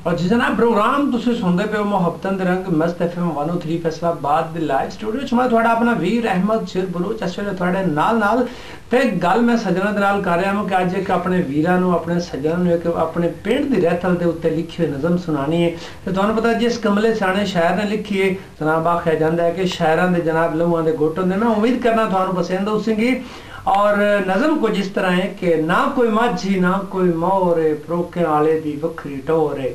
और जी जनाब प्रोग्राम तुम सुनते पे हो मुहब्बतन दे रंग मस्त FM 103 फैसलाबाद दे लाइव स्टूडियो च मैं थोड़ा अपना वीर अहमद शेर बलूच इस वेले थोड़े नाल ते गल मैं सज्जणा दे नाल कर रहा हूं कि आज एक अपने वीरां नूं अपने सज्जणां नूं एक अपने पिंड दी रहतल दे उत्ते लिखी हुई नज़म सुनानी है। तो तुहानूं पता जिस कमले सियाणे शायर ने लिखी है जनाब आख्या जांदा है कि शायरां दे जनाब लहूआं दे घुट हुंदे। मैं उम्मीद करना तुहानूं पसंद होगी और नज़म कुछ इस तरह है कि ना कोई माझी ना कोई मोर परोके आले दी वखरी टोर है,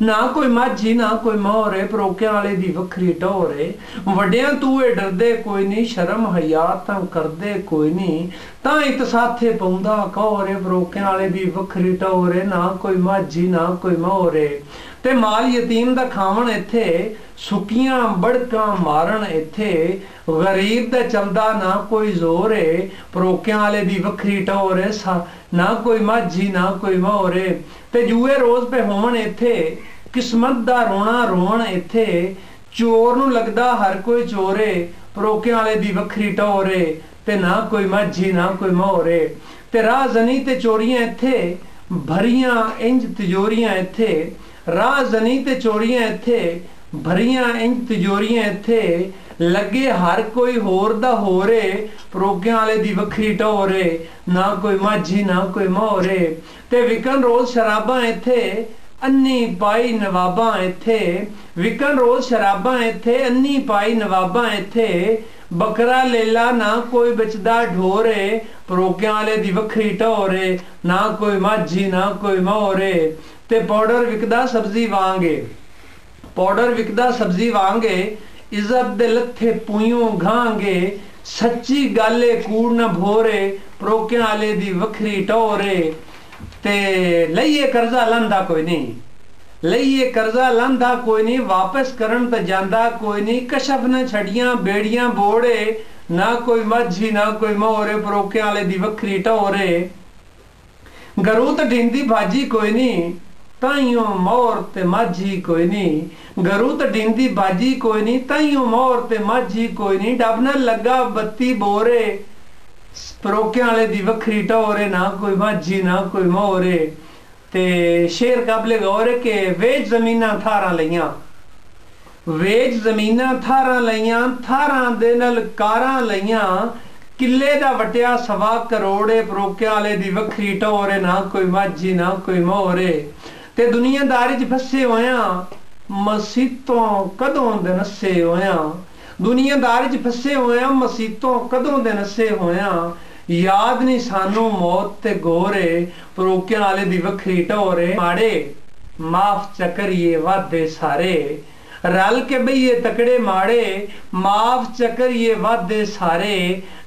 ना कोई माझी ना कोई मोर परोके आले दी वखरी टोर है, वड्डियां तूए डरदे कोई नहीं शर्म हया तां करदे कोई नहीं, तां इत साथे पौंदा कौर परोके आले दी वखरी टोर है, ना कोई माझी ना कोई मोर ते माल यतीम दा खावन इत्थे सुकियां बड़कां मारन इत्थे, गरीब दा चलदा ना कोई जोर है परोकियां आले दी वखरी टोर है, ना कोई माझी ना कोई मोर ते जुए रोज पे होवन इत्थे किस्मत दा रोना रोवन इत्थे, चोर नूं लगदा हर कोई चोरे परोकियां आले दी वखरी टोर है ते ना कोई माझी ना कोई मोर ते राह जनी ते चोरियां इत्थे भरियां इंज तिजोरियां इत्थे, राह जनी ते चोरियां इत्थे भरियां इंज तिजोरियां इत्थे, लगे हर कोई होर दा होरे परोकियां आले दी वखरी टोर ना कोई माझी ना कोई मोर ते विकन रोज शराबां इत्थे अन्नी पाई नवाबां इत्थे, विकन रोज शराबां इत्थे अन्नी पाई नवाबां इत्थे, बकरा लेला ना कोई बचदा ढोरे परोकियां आले दी वखरी टोर ना कोई माझी ना कोई मोर ते पाउडर विकदा सब्जी वांगे, पाउडर विकदा सब्जी वांगे, इज्जत दे लथे पुइयों घांगे, सच्ची गाले कूड़ न भोरे परोकियां आले दी वखरी टोरे ते लईए कर्जा लंदा कोई नहीं, लईए कर्जा लंदा कोई नहीं, वापस करन ते जांदा कोई नहीं, कशफ न छड़ियां बेड़ियां बोड़े ना कोई माझी ना कोई मोर परोकियां आले दी वखरी टोरे, गरूत ढींदी भाजी कोई नहीं ताइयों मोर ते माझी कोई नहीं, गरूत ढींदी भाजी कोई नहीं ताइयों मोर ते माझी कोई नहीं, डब न लगा बत्ती बोरे परोकियां आले दी वखरी टोर ना कोई माझी ना कोई मोर ते शेर काबले गौर के वेज जमीना थारा लईयां, वेज जमीना थारा लईयां, थारा दे नाल कारां लईयां, किले दा वटिया सवा करोड़े परोकियां आले दी वखरी टोर ना कोई माझी ना कोई मोर ते दुनियादारी च फसे होया मसीतों कदों दे नसे होया, दुनियादारी च फसे होया मसीतों कदों दे नसे होया, याद नहीं सानू मौत ते गोरे परोकियां आले दी वखरी टोर माड़े माफ चकरिए वादे सारे, रल के बईए तकड़े माड़े माफ चकरिए वादे सारे,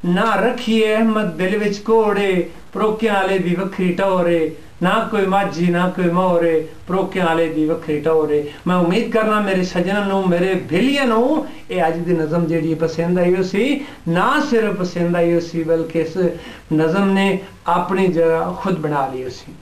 ना रखिए अहमद दिल विच कोड़े परोकियां आले दी वखरी टोर ना कोई माझी ना कोई मोर परोकियां आले दी वखरी टोर। मैं उम्मीद करना मेरे सज्जनों नूं मेरे भेलियां नूं ये अज दी नज़म जिहड़ी पसंद आई सी, ना सिर्फ पसंद आई सी बल्कि इस नज़म ने अपनी जगह खुद बना ली सी।